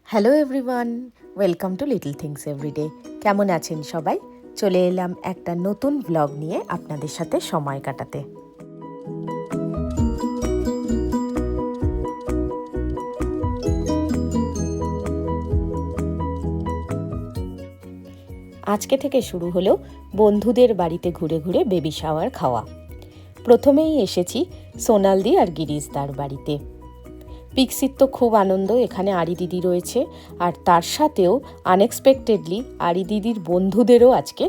Hello everyone, welcome to little things everyday. কেমন আছেন সবাই? চলে এলাম একটা নতুন ব্লগ নিয়ে আপনাদের সাথে সময় কাটাতে। আজকে থেকে শুরু হলো বন্ধুদের বাড়িতে ঘুরে ঘুরে বেবি শাওয়ার খাওয়া। প্রথমেই এসেছি সোনালদি আর গিরিশদার বাড়িতে। পিক্সির তো খুব আনন্দ, এখানে আরি দিদি রয়েছে, আর তার সাথেও আনএক্সপেক্টেডলি আরি দিদির বন্ধুদেরও আজকে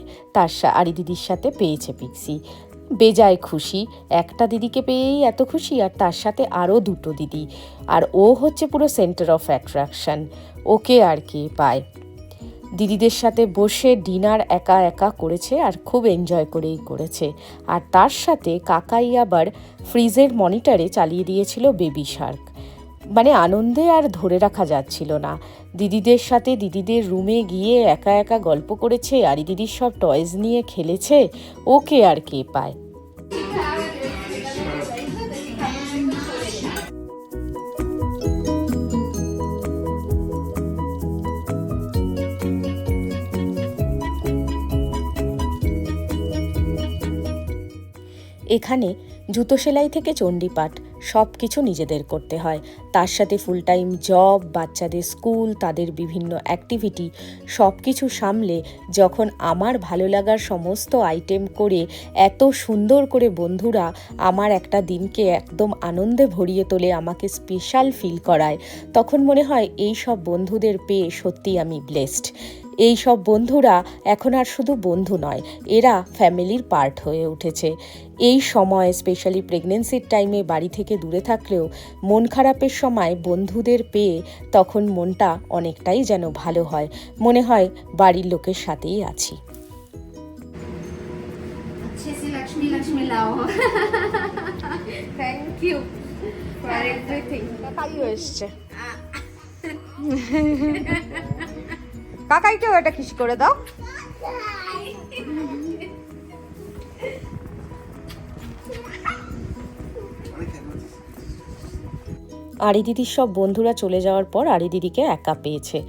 আরি দিদির সাথে পেয়েছে পিক্সি। বেজায় খুশি, একটা দিদিকে পেয়েই এত খুশি, আর তার সাথে আরও দুটো দিদি, আর ও হচ্ছে পুরো সেন্টার অফ অ্যাট্রাকশন। ওকে আর কে পায়। দিদিদের সাথে বসে ডিনার একা একা করেছে, আর খুব এনজয় করেই করেছে। আর তার সাথে কাকাই আবার ফ্রিজের মনিটরে চালিয়ে দিয়েছিল বেবি শার্ক। মানে আনন্দে আর ধরে রাখা যাচ্ছিল না। দিদিদের সাথে দিদিদের রুমে গিয়ে একা একা গল্প করেছে, আর দিদির সব টয়েস নিয়ে খেলেছে। ওকে আর কে পায়। এখানে জুতো সেলাই থেকে চণ্ডীপাঠ সব কিছু নিজেদের করতে হয়। তার সাথে ফুল টাইম জব, বাচ্চাদের স্কুল, তাদের বিভিন্ন অ্যাক্টিভিটি সব কিছু সামলে যখন আমার ভালো লাগার সমস্ত আইটেম করে এত সুন্দর করে বন্ধুরা আমার একটা দিনকে একদম আনন্দে ভরিয়ে তোলে, আমাকে স্পেশাল ফিল করায়, তখন মনে হয় এই সব বন্ধুদের পেয়ে সত্যি আমি ব্লেসড। এই সব বন্ধুরা এখন আর শুধু বন্ধু নয়, এরা ফ্যামিলির পার্ট হয়ে উঠেছে। এই সময় স্পেশালি প্রেগনেন্সির টাইমে বাড়ি থেকে দূরে থাকলেও মন খারাপের সময় বন্ধুদের পেয়ে তখন মনটা অনেকটাই যেন ভালো হয়, মনে হয় বাড়ির লোকের সাথেই আছি। लक्ष्मी लक्ष्मी लाओ। Thank you for everything. কাকাইও এসছে। কাকাইকেও এটা কিস করে দাও। আরি দিদির সব বন্ধুরা চলে যাওয়ার পর আরি দিদিকে একা পেয়েছে,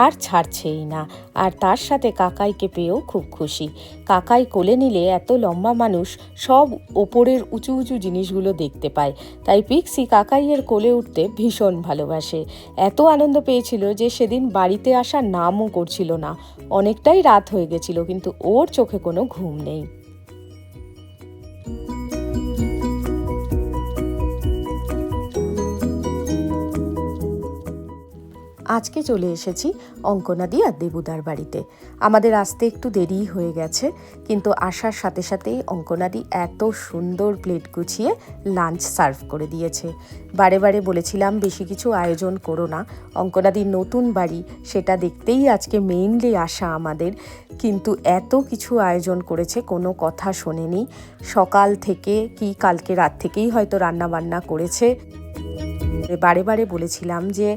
আর ছাড়ছেই না। আর তার সাথে কাকাইকে পেয়েও খুব খুশি। কাকাই কোলে নিলে এত লম্বা মানুষ সব ওপরের উঁচু উঁচু জিনিসগুলো দেখতে পায়, তাই পিক্সি কাকাইয়ের কোলে উঠতে ভীষণ ভালোবাসে। এত আনন্দ পেয়েছিল যে সেদিন বাড়িতে আসার নামও করছিল না। অনেকটাই রাত হয়ে গেছিল, কিন্তু ওর চোখে কোনো ঘুম নেই। আজকে চলে এসেছি অঙ্কনাদি আর দেবুদার বাড়িতে। আমাদের আসতে একটু দেরি হয়ে গেছে, কিন্তু আসার সাথে সাথেই অঙ্কনাদি এত সুন্দর প্লেট গুছিয়ে লাঞ্চ সার্ভ করে দিয়েছে। বারে বারে বলেছিলাম বেশি কিছু আয়োজন করো না, অঙ্কনাদির নতুন বাড়ি, সেটা দেখতেই আজকে মেইনলি আসা আমাদের, কিন্তু এত কিছু আয়োজন করেছে, কোনো কথা শোনেনি। সকাল থেকে কি কালকে রাত থেকেই হয়তো রান্না বান্না করেছে। বারে বারে বলেছিলাম যে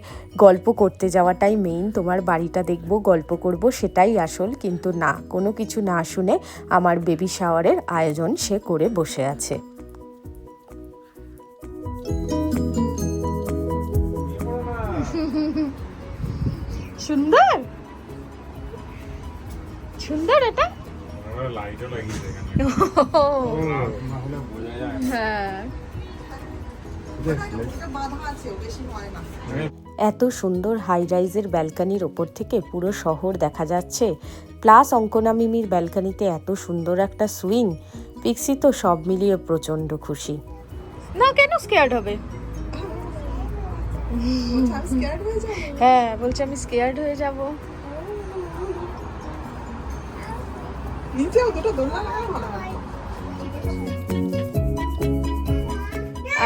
গল্প করতে যাওয়াটাই মেইন, তোমার বাড়িটা দেখবো, গল্প করব, সেটাই আসল, কিন্তু না, কোনো কিছু না শুনে আমার বেবি শাওয়ারের আয়োজন সে করে বসে আছে। সুন্দর সুন্দর এটা। হ্যাঁ, এত সুন্দর হাই রাইজের ব্যালকানির ওপর থেকে পুরো শহর দেখা যাচ্ছে, প্লাস অঙ্কনা মিমির ব্যালকানিতে এত সুন্দর একটা সুইং। পিক্সি তো সব মিলিয়ে প্রচন্ড খুশি। না, কেন স্কেয়ার্ড হবে? হ্যাঁ, বলছে আমি স্কেয়ার্ড হয়ে যাব।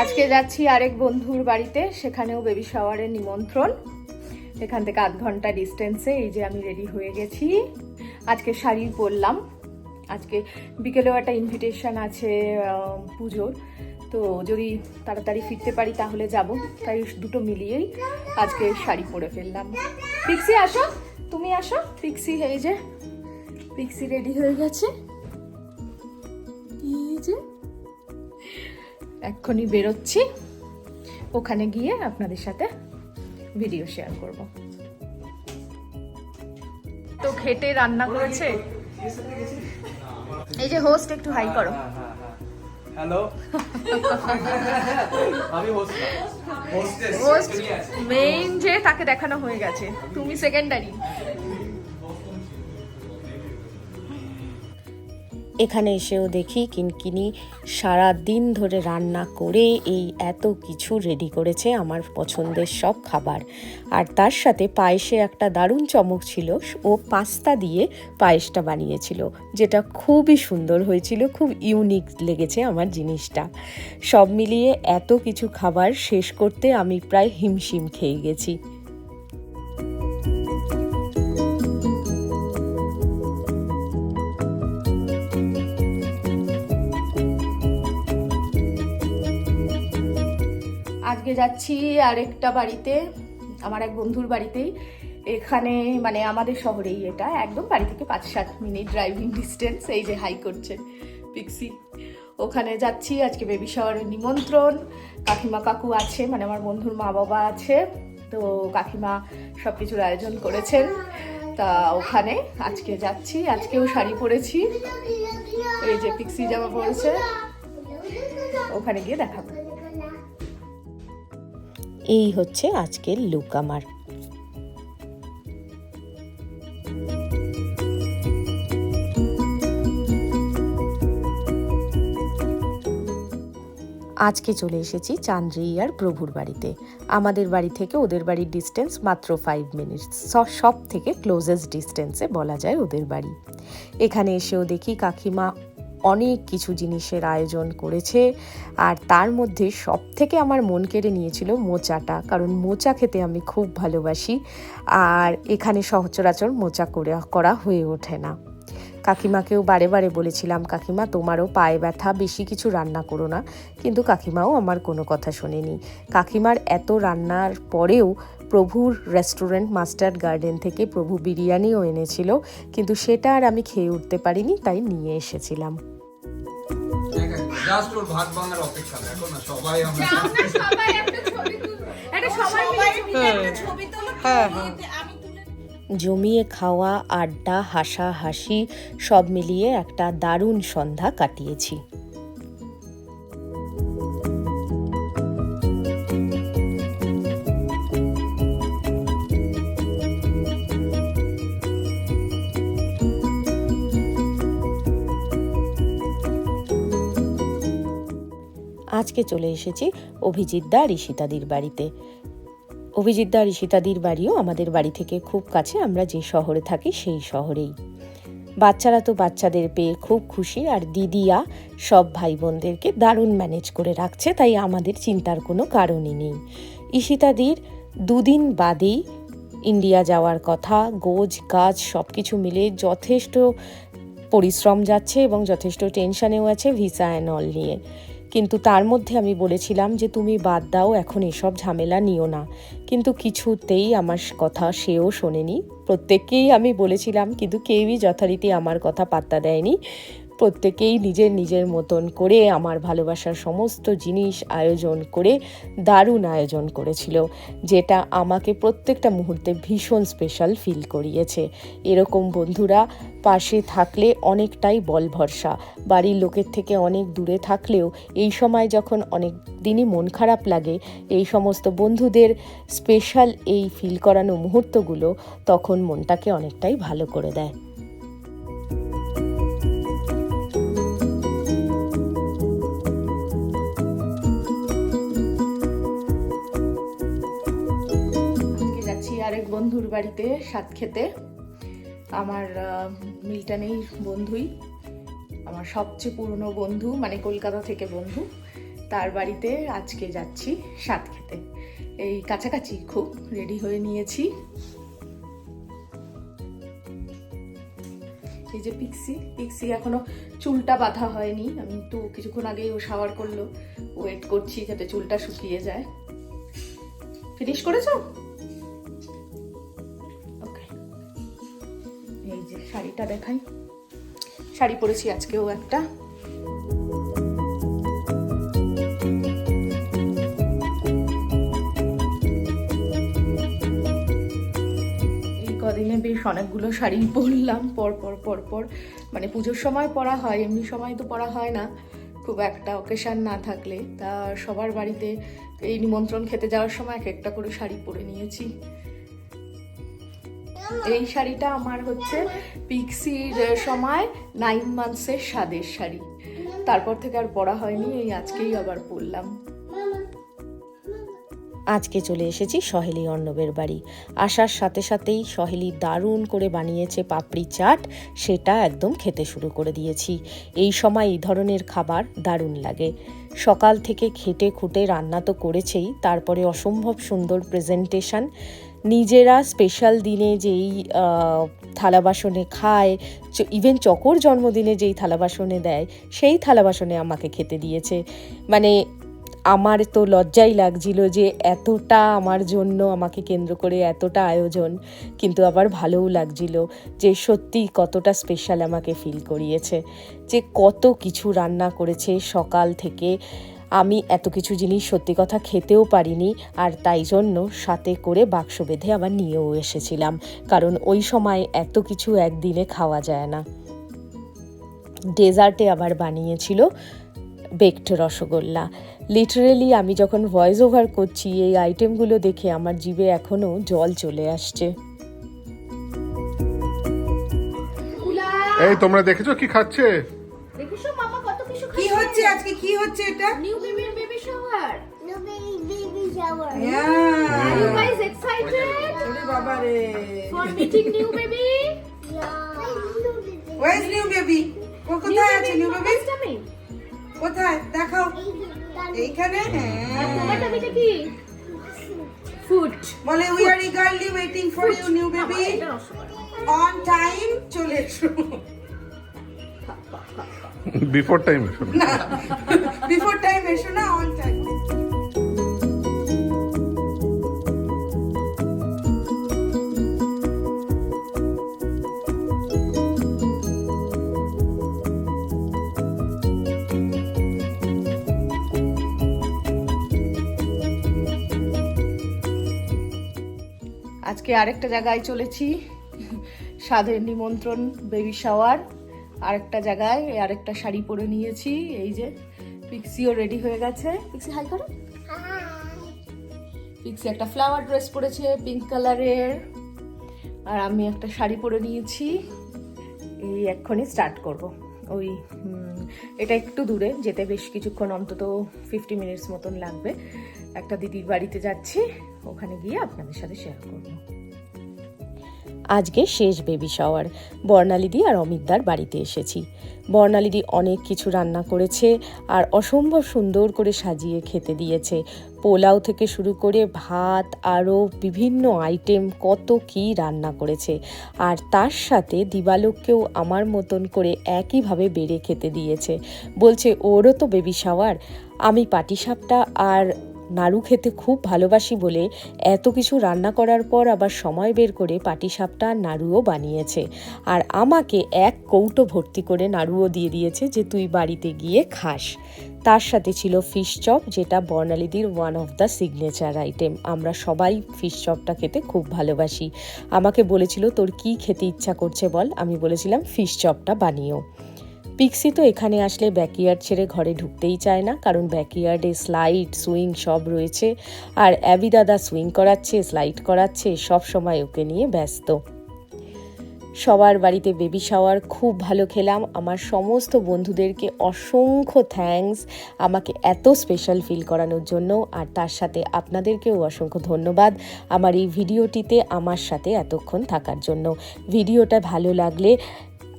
আজকে যাচ্ছি আরেক বন্ধুর বাড়িতে, সেখানেও বেবি শাওয়ারের নিমন্ত্রণ। এখান থেকে 8 ঘন্টা ডিস্টেন্সে। এই যে আমি রেডি হয়ে গেছি, আজকে শাড়ি পরলাম। আজকে বিকেলেও একটা ইনভিটেশন আছে পুজোর, তো যদি তাড়াতাড়ি ফিরতে পারি তাহলে যাব, তাই দুটো মিলিয়েই আজকে শাড়ি পরে ফেললাম। পিক্সি আসো, তুমি আসো। পিক্সি, এই যে পিক্সি রেডি হয়ে গেছে, এই যে এক্ষুনি বেরোচ্ছি, ওখানে গিয়ে আপনাদের সাথে ভিডিও শেয়ার করব। তো খেটে রান্না করেছে। এই যে হোস্ট, একটু হাই করো। হ্যালো আমি হোস্ট মেইন যে তাকে দেখানো হয়ে গেছে, তুমি সেকেন্ডারি। এখানে এসেও দেখি কিনকিনি সারা দিন ধরে রান্না করে এই এত কিছু রেডি করেছে আমার পছন্দের সব খাবার। আর তার সাথে পায়েসে একটা দারুণ চমক ছিল, ও পাস্তা দিয়ে পায়েসটা বানিয়েছিল, যেটা খুবই সুন্দর হয়েছিল, খুব ইউনিক লেগেছে আমার জিনিসটা। সব মিলিয়ে এত কিছু খাবার শেষ করতে আমি প্রায় হিমশিম খেয়ে গেছি। আজকে যাচ্ছি আরেকটা বাড়িতে, আমার এক বন্ধুর বাড়িতেই। এখানে মানে আমাদের শহরেই, এটা একদম বাড়ি থেকে 5-7 মিনিট ড্রাইভিং ডিস্টেন্স। এই যে হাই করছে পিক্সি। ওখানে যাচ্ছি, আজকে বেবি শাওয়ারের নিমন্ত্রণ। কাকিমা কাকু আছে, মানে আমার বন্ধুর মা বাবা আছে, তো কাকিমা সব কিছুর আয়োজন করেছেন। তা ওখানে আজকে যাচ্ছি, আজকেও শাড়ি পরেছি, এই যে পিক্সি জামা পরেছে, ওখানে গিয়ে দেখাবো। এই হচ্ছে আজকের লুক আমার। আজকে চলে এসেছি চান্দ্রি আর প্রভুর বাড়িতে। আমাদের বাড়ি থেকে ওদের বাড়ির ডিস্টেন্স মাত্র 5 মিনিটস, সব থেকে ক্লোজেস্ট ডিস্টেন্সে বলা যায় ওদের বাড়ি। এখানে এসেও দেখি কাকিমা অনেক কিছু জিনিসের আয়োজন করেছে, আর তার মধ্যে সব থেকে আমার মন কেড়ে নিয়েছিল মোচাটা, কারণ মোচা খেতে আমি খুব ভালোবাসি, আর এখানে সচরাচর মোচা করা হয়ে ওঠে না। কাকিমাকেও বারে বারে বলেছিলাম, কাকিমা তোমারও পায়ে ব্যথা, বেশি কিছু রান্না করো না, কিন্তু কাকিমাও আমার কোনো কথা শোনেনি। কাকিমার এত রান্নার পরেও প্রভুর রেস্টুরেন্ট মাস্টার্ড গার্ডেন থেকে প্রভু বিরিয়ানিও এনেছিল, কিন্তু সেটা আর আমি খেয়ে উঠতে পারিনি, তাই নিয়ে এসেছিলাম। জাস্ট ওর ভাত ভাঙার অপেক্ষা, দেখো না সবাই আমরা সবাই একটা ছবি তুল, একটা সবাই মিলে একটা ছবি তুলো। আমি তুলে জমিয়ে খাওয়া, আড্ডা, হাসাহাসি সব মিলিয়ে একটা দারুণ সন্ধ্যা কাটিয়েছি। আজকে চলে এসেছি অভিজিৎদা আর ঈশিতাদির বাড়িতে। অভিজিৎদা আর ঈশিতাদির বাড়িও আমাদের বাড়ি থেকে খুব কাছে, আমরা যে শহরে থাকি সেই শহরেই। বাচ্চারা তো বাচ্চাদের পেয়ে খুব খুশি, আর দিদিয়া সব ভাই বোনদেরকে দারুণ ম্যানেজ করে রাখছে, তাই আমাদের চিন্তার কোনো কারণই নেই। ঈশিতাদির 2 দিন বাদেই ইন্ডিয়া যাওয়ার কথা, গোজ কাজ সব কিছু মিলে যথেষ্ট পরিশ্রম যাচ্ছে এবং যথেষ্ট টেনশানেও আছে ভিসা অ্যান্ড অল নিয়ে। কিন্তু তার মধ্যে আমি বলেছিলাম যে তুমি বাদ দাও, এখন এসব ঝামেলা নিও না, কিন্তু কিছুতেই আমার কথা সেও শোনেনি। প্রত্যেককেই আমি বলেছিলাম, কিন্তু কেউই যথারীতি আমার কথা পাত্তা দেয়নি। প্রত্যেকেই নিজের নিজের মতন করে আমার ভালোবাসার সমস্ত জিনিস আয়োজন করে দারুণ আয়োজন করেছিল, যেটা আমাকে প্রত্যেকটা মুহূর্তে ভীষণ স্পেশাল ফিল করিয়েছে। এরকম বন্ধুরা পাশে থাকলে অনেকটাই বল ভরসা। বাড়ির লোকের থেকে অনেক দূরে থাকলেও এই সময় যখন অনেক দিনই মন খারাপ লাগে, এই সমস্ত বন্ধুদের স্পেশাল এই ফিল করানো মুহূর্তগুলো তখন মনটাকে অনেকটাই ভালো করে দেয়। আরেক বন্ধুর বাড়িতে স্বাদ খেতে। আমার মিল্টনেই বন্ধুই, আমার সবচেয়ে পুরনো বন্ধু, মানে কলকাতা থেকে বন্ধু, তার বাড়িতে আজকে যাচ্ছি স্বাদ খেতে। এই কাছাকাছি খুব, রেডি হয়ে নিয়েছি। এই যে পিক্সি এখনো চুলটা বাঁধা হয়নি, আমি তো কিছুক্ষণ আগেই ও শাওয়ার করলো, ওয়েট করছি যাতে চুলটা শুকিয়ে যায়। ফিনিশ করেছো? এই যে শাড়িটা দেখাই, শাড়ি পরেছি আজকেও একটা। এই কদিনে বেশ অনেকগুলো শাড়ি পরলাম পর পর, মানে পুজোর সময় পরা হয়, এমনি সময় তো পরা হয় না খুব একটা অকেশন না থাকলে। তা সবার বাড়িতে এই নিমন্ত্রণ খেতে যাওয়ার সময় এক একটা করে শাড়ি পরে নিয়েছি। এই শাড়িটা আমার হচ্ছে পিক্সির সময় 9 মান্থসের স্বাদের শাড়ি, তারপর থেকে আর পরা হয়নি, এই আজকেই আবার পরলাম। আজকে চলে এসেছি সহেলি অর্ণবের বাড়ি। আসার সাথে সাথেই সহেলি দারুণ করে বানিয়েছে পাপড়ি চাট, সেটা একদম খেতে শুরু করে দিয়েছি। এই সময় এই ধরনের খাবার দারুণ লাগে। সকাল থেকে খেটে খুঁটে রান্না তো করেছেই, তারপরে অসম্ভব সুন্দর প্রেজেন্টেশন। নিজেরা স্পেশাল দিনে যেই থালা বাসনে খায়, ইভেন চকর জন্মদিনে যেই থালা বাসনে দেয় সেই থালা বাসনে আমাকে খেতে দিয়েছে। মানে আমার তো লজ্জাই লাগছিল যে এতটা আমার জন্য, আমাকে কেন্দ্র করে এতটা আয়োজন, কিন্তু আবার ভালোও লাগছিল যে সত্যি কতটা স্পেশাল আমাকে ফিল করিয়েছে, যে কত কিছু রান্না করেছে সকাল থেকে। আমি এত কিছু জিনিস সত্যি কথা খেতেও পারিনি, আর তাই জন্য সাথে করে বাক্স বেঁধে আবার নিয়েও এসেছিলাম, কারণ ওই সময় এত কিছু একদিনে খাওয়া যায় না। ডেজার্টে আবার বানিয়েছিল বেকড রসগোল্লা। লিটারেলি আমি যখন ভয়েস ওভার করছি এই আইটেমগুলো দেখে আমার জিভে এখনো জল চলে আসছে। এই তোমরা দেখেছো কি খাচ্ছে? দেখিছো মামা কত কিছু কি হচ্ছে আজকে? কি হচ্ছে এটা? নিউ বেবির baby shower. No baby shower. Are you guys excited ওরে বাবা রে। for meeting new baby? Where is new baby? কোথায় আছে নিউ বেবি? tummy. কোথায় দেখাও। এইখানে? আর তোমার হ্যাঁ। টামিতে কি? Food. বলে we are eagerly waiting for you new baby. এটা রসগোল্লা। On time চলে এসো। বিফোর টাইম না বিফোর টাইম এসো না, অন টাইম। আজকে আরেকটা জায়গায় চলেছি, স্বাদের নিমন্ত্রণ বেবি শাওয়ার। আরেকটা জায়গায় আরেকটা শাড়ি পরে নিয়েছি। এই যে পিক্সিও রেডি হয়ে গেছে। পিক্সি হাই করো। পিক্সি একটা ফ্লাওয়ার ড্রেস পরেছে পিঙ্ক কালারের, আর আমি একটা শাড়ি পরে নিয়েছি। এই এক্ষুনি স্টার্ট করব। ওই এটা একটু দূরে, যেতে বেশ কিছুক্ষণ, অন্তত 50 মিনিটস মতন লাগবে। একটা দিদির বাড়িতে যাচ্ছি, ওখানে গিয়ে আপনাদের সাথে শেয়ার করব। আজকে শেষ বেবি শাওয়ার। বর্ণালীদি আর অমিতদার বাড়িতে এসেছি। বর্ণালীদি অনেক কিছু রান্না করেছে আর অসম্ভব সুন্দর করে সাজিয়ে খেতে দিয়েছে। পোলাও থেকে শুরু করে ভাত, আরও বিভিন্ন আইটেম, কত কি রান্না করেছে। আর তার সাথে দিবালোককেও আমার মতন করে একইভাবে বেড়ে খেতে দিয়েছে। বলছে ওরও তো বেবি শাওয়ার, আমি পাটিসাপটা আর নাড়ু খেতে খুব ভালোবাসি বলে এত কিছু রান্না করার পর আবার সময় বের করে পাটিসাপটা আর নাড়ুও বানিয়েছে। আর আমাকে এক কৌটো ভর্তি করে নাড়ুও দিয়ে দিয়েছে যে তুই বাড়িতে গিয়ে খাস। তার সাথে ছিল ফিশ চপ, যেটা বর্ণালীদির one of the signature item. আমরা সবাই ফিশ চপটা খেতে খুব ভালোবাসি। আমাকে বলেছিল তোর কি খেতে ইচ্ছা করছে বল, আমি বলেছিলাম ফিশ চপটা বানিও। পিক্সি তো এখানে আসলে ব্যাকইয়ার্ড ছেড়ে ঘরে ঢুকতেই চায় না, কারণ ব্যাকইয়ার্ডে স্লাইড, সুইং সব রয়েছে। আর অ্যাবি দাদা সুইং করাচ্ছে, স্লাইড করাচ্ছে, সব সময় ওকে নিয়ে ব্যস্ত। সবার বাড়িতে বেবি শাওয়ার খুব ভালো খেলাম। আমার সমস্ত বন্ধুদেরকে অসংখ্য থ্যাঙ্কস আমাকে এত স্পেশাল ফিল করানোর জন্য, আর তার সাথে আপনাদেরকেও অসংখ্য ধন্যবাদ আমার এই ভিডিওটিতে আমার সাথে এতক্ষণ থাকার জন্য। ভিডিওটা ভালো লাগলে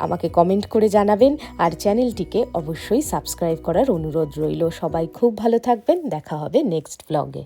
আমাকে কমেন্ট করে জানাবেন, আর চ্যানেলটিকে অবশ্যই সাবস্ক্রাইব করার অনুরোধ রইল। সবাই খুব ভালো থাকবেন, দেখা হবে নেক্সট ব্লগে।